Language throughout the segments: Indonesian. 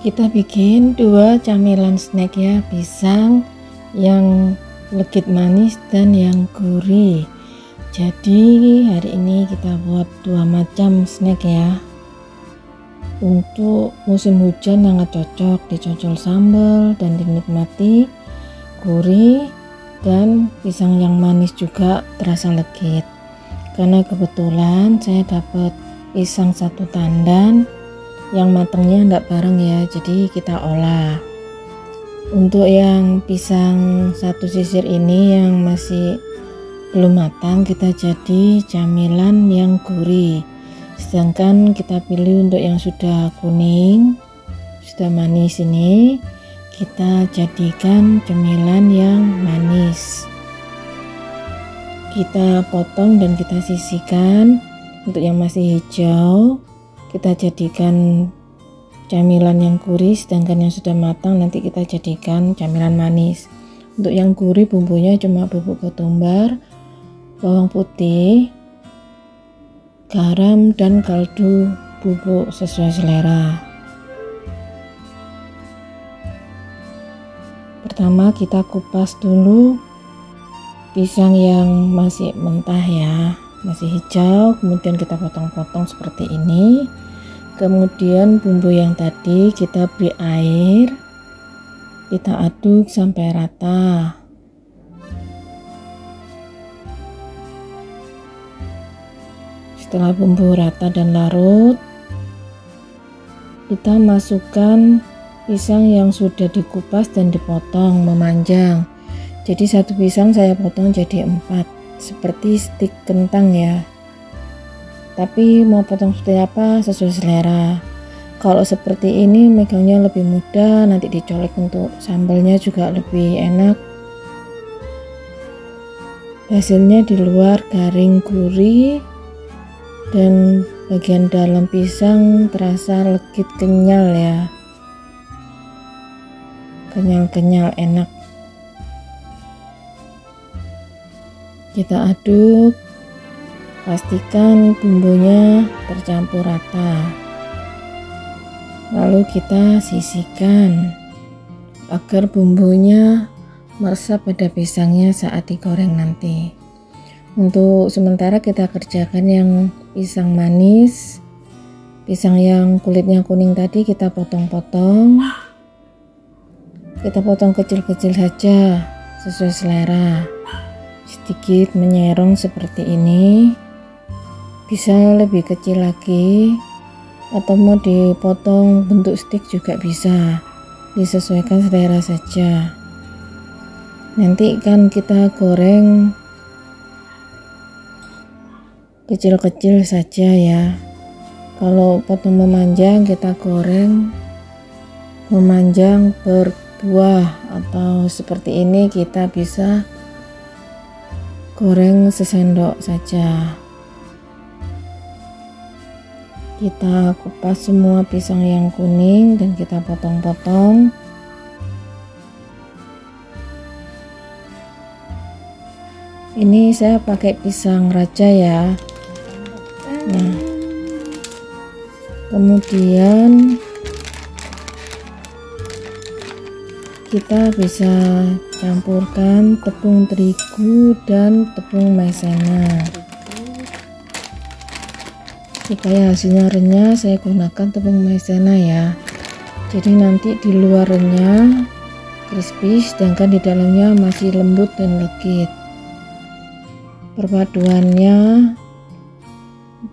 Kita bikin 2 camilan snack ya, pisang yang legit manis dan yang gurih. Jadi hari ini kita buat 2 macam snack ya. Untuk musim hujan sangat cocok, dicocol sambal dan dinikmati gurih, dan pisang yang manis juga terasa legit. Karena kebetulan saya dapat pisang 1 tandan yang matangnya enggak bareng ya, jadi kita olah. Untuk yang pisang 1 sisir ini yang masih belum matang, kita jadi camilan yang gurih. Sedangkan kita pilih untuk yang sudah kuning, sudah manis ini, kita jadikan camilan yang manis. Kita potong dan kita sisihkan. Untuk yang masih hijau kita jadikan camilan yang gurih, sedangkan yang sudah matang nanti kita jadikan camilan manis. Untuk yang gurih bumbunya cuma bubuk ketumbar, bawang putih, garam, dan kaldu bubuk sesuai selera. Pertama kita kupas dulu pisang yang masih mentah ya, masih hijau, kemudian kita potong-potong seperti ini. Kemudian bumbu yang tadi kita beri air, kita aduk sampai rata. Setelah bumbu rata dan larut, kita masukkan pisang yang sudah dikupas dan dipotong memanjang. Jadi 1 pisang saya potong jadi 4, seperti stik kentang ya. Tapi mau potong seperti apa sesuai selera. Kalau seperti ini megangnya lebih mudah, nanti dicolek untuk sambalnya juga lebih enak. Hasilnya di luar garing gurih dan bagian dalam pisang terasa legit kenyal ya, kenyal-kenyal enak. Kita aduk, pastikan bumbunya tercampur rata, lalu kita sisihkan agar bumbunya meresap pada pisangnya saat digoreng nanti. Untuk sementara kita kerjakan yang pisang manis. Pisang yang kulitnya kuning tadi kita potong-potong, kita potong kecil-kecil saja sesuai selera. Sedikit menyerong seperti ini, bisa lebih kecil lagi, atau mau dipotong bentuk stik juga bisa, disesuaikan selera saja. Nanti kan kita goreng kecil-kecil saja ya. Kalau potong memanjang, kita goreng memanjang berbuah, atau seperti ini kita bisa goreng sesendok saja. Kita kupas semua pisang yang kuning dan kita potong-potong. Ini saya pakai pisang raja ya. Nah, kemudian kita bisa campurkan tepung terigu dan tepung maizena. Supaya hasilnya renyah, saya gunakan tepung maizena ya. Jadi nanti di luarnya crispy, sedangkan di dalamnya masih lembut dan legit. Perpaduannya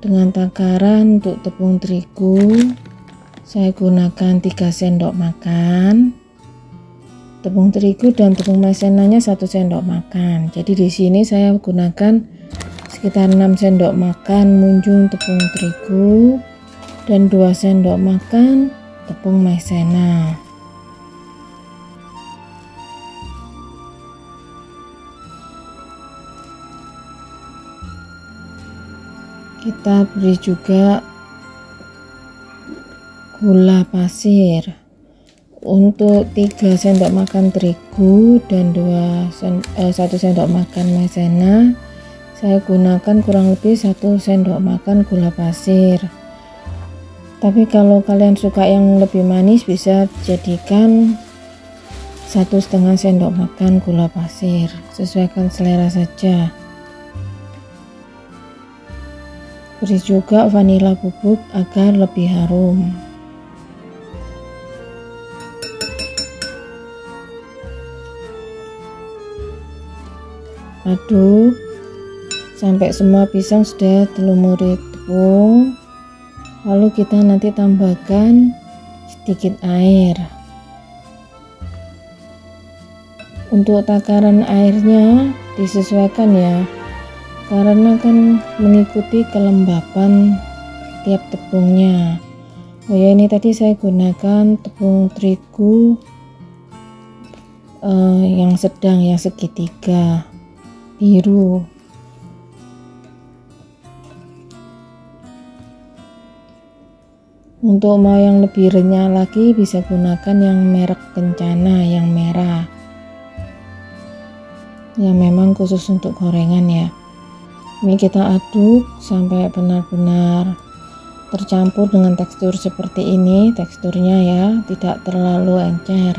dengan takaran untuk tepung terigu saya gunakan 3 sendok makan. Tepung terigu dan tepung maizenanya 1 sendok makan. Jadi di sini saya gunakan sekitar 6 sendok makan munjung tepung terigu dan 2 sendok makan tepung maizena. Kita beri juga gula pasir. Untuk 3 sendok makan terigu dan 1 sendok makan maizena, saya gunakan kurang lebih 1 sendok makan gula pasir. Tapi kalau kalian suka yang lebih manis, bisa jadikan 1,5 sendok makan gula pasir, sesuaikan selera saja. Beri juga vanila bubuk agar lebih harum. Aduk sampai semua pisang sudah dilumuri tepung. Lalu kita nanti tambahkan sedikit air. Untuk takaran airnya disesuaikan ya, karena kan mengikuti kelembapan tiap tepungnya. Oh ya, ini tadi saya gunakan tepung terigu yang sedang, yang segitiga biru. Untuk mau yang lebih renyah lagi, bisa gunakan yang merek Kencana yang merah, yang memang khusus untuk gorengan ya. Ini kita aduk sampai benar-benar tercampur dengan tekstur seperti ini, teksturnya ya, tidak terlalu encer.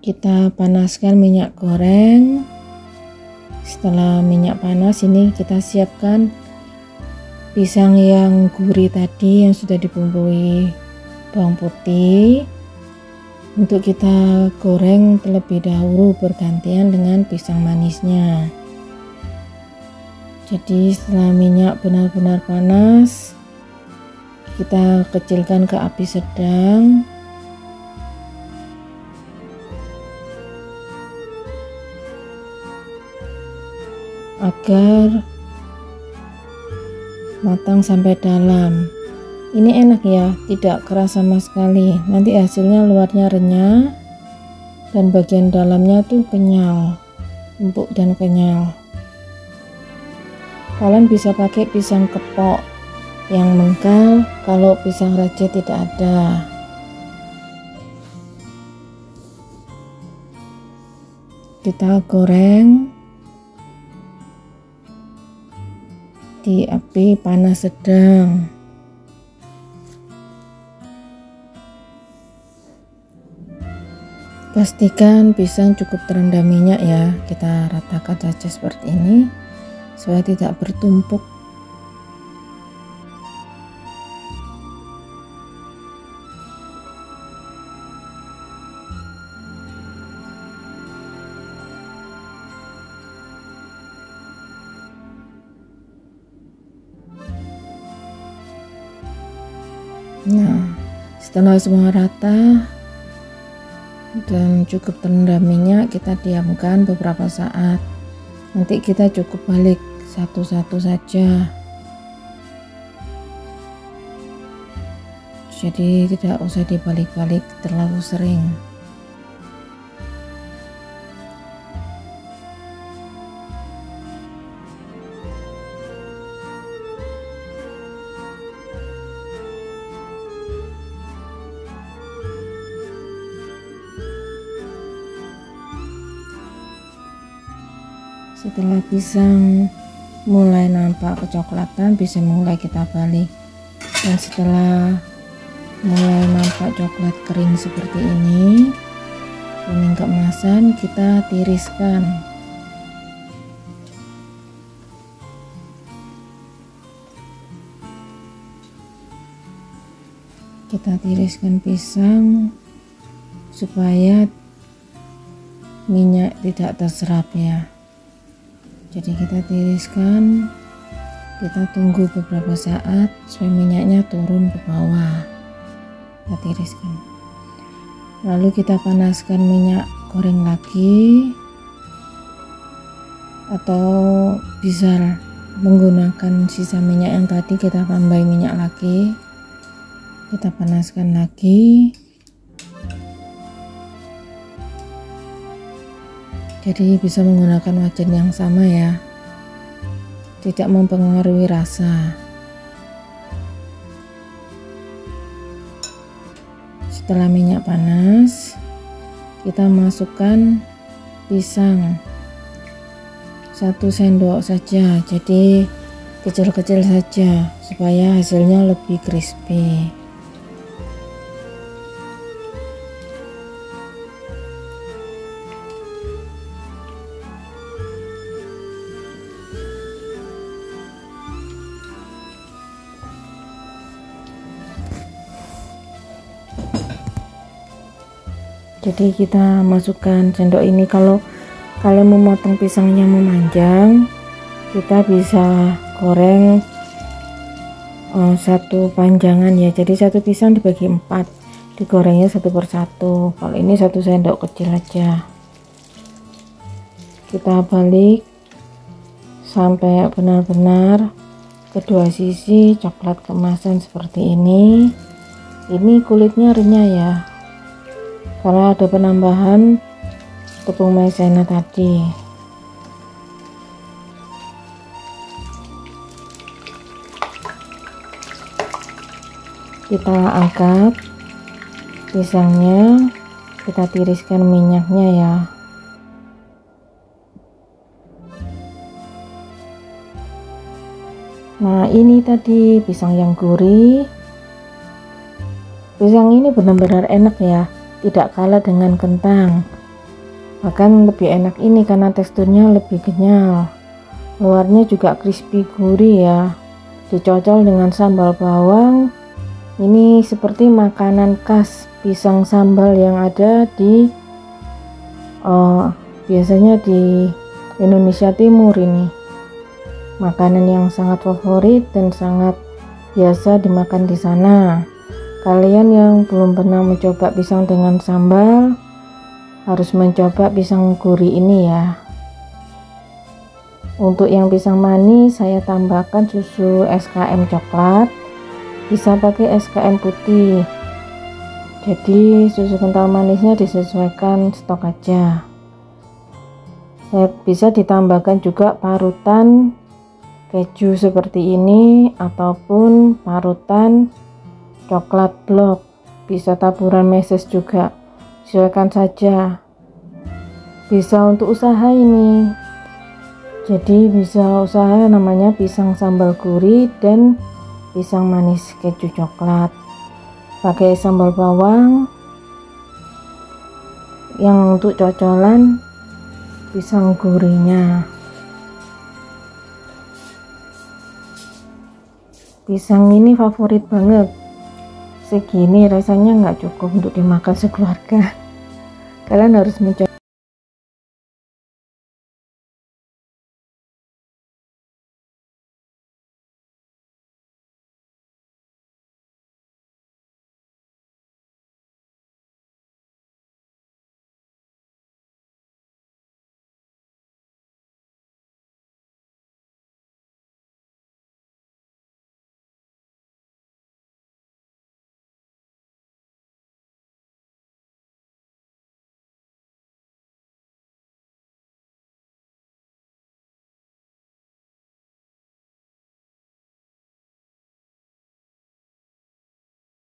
Kita panaskan minyak goreng. Setelah minyak panas, ini kita siapkan pisang yang gurih tadi yang sudah dibumbui bawang putih. Untuk kita goreng terlebih dahulu bergantian dengan pisang manisnya. Jadi setelah minyak benar-benar panas, kita kecilkan ke api sedang. Agar matang sampai dalam. Ini enak ya, tidak keras sama sekali. Nanti hasilnya luarnya renyah dan bagian dalamnya tuh kenyal, empuk dan kenyal. Kalian bisa pakai pisang kepok yang mengkal kalau pisang raja tidak ada. Kita goreng di api panas sedang. Pastikan pisang cukup terendam minyak ya, kita ratakan saja seperti ini supaya tidak bertumpuk. Nah, setelah semua rata dan cukup terendam minyak, kita diamkan beberapa saat. Nanti kita cukup balik satu-satu saja, jadi tidak usah dibalik-balik terlalu sering. Setelah pisang mulai nampak kecoklatan, bisa mulai kita balik. Dan setelah mulai nampak coklat kering seperti ini, kuning keemasan, kita tiriskan. Kita tiriskan pisang supaya minyak tidak terserap ya. Jadi kita tiriskan, kita tunggu beberapa saat supaya minyaknya turun ke bawah. Kita tiriskan, lalu kita panaskan minyak goreng lagi, atau bisa menggunakan sisa minyak yang tadi, kita tambahin minyak lagi, kita panaskan lagi. Jadi bisa menggunakan wajan yang sama ya, tidak mempengaruhi rasa. Setelah minyak panas, kita masukkan pisang 1 sendok saja. Jadi kecil-kecil saja supaya hasilnya lebih crispy. Jadi kita masukkan sendok ini. Kalau kalian memotong pisangnya memanjang, kita bisa goreng satu panjangan ya. Jadi satu pisang dibagi 4, digorengnya satu persatu. Kalau ini 1 sendok kecil aja. Kita balik sampai benar-benar kedua sisi coklat keemasan seperti ini. Ini kulitnya renyah ya, karena ada penambahan tepung maizena tadi. Kita angkat pisangnya, kita tiriskan minyaknya ya. Nah, ini tadi pisang yang gurih. Pisang ini benar-benar enak ya, tidak kalah dengan kentang. Bahkan lebih enak ini karena teksturnya lebih kenyal, luarnya juga crispy gurih ya. Dicocol dengan sambal bawang. Ini seperti makanan khas pisang sambal yang ada di biasanya di Indonesia Timur. Ini makanan yang sangat favorit dan sangat biasa dimakan di sana. Kalian yang belum pernah mencoba pisang dengan sambal harus mencoba pisang gurih ini ya. Untuk yang pisang manis saya tambahkan susu SKM coklat, bisa pakai SKM putih. Jadi susu kental manisnya disesuaikan stok aja. Bisa ditambahkan juga parutan keju seperti ini ataupun parutan coklat blok, bisa taburan meses juga, silakan saja. Bisa untuk usaha ini, jadi bisa usaha namanya pisang sambal gurih dan pisang manis keju coklat. Pakai sambal bawang. Yang untuk cocolan pisang gurihnya. Pisang ini favorit banget. Segini rasanya nggak cukup untuk dimakan sekeluarga. Kalian harus mencoba.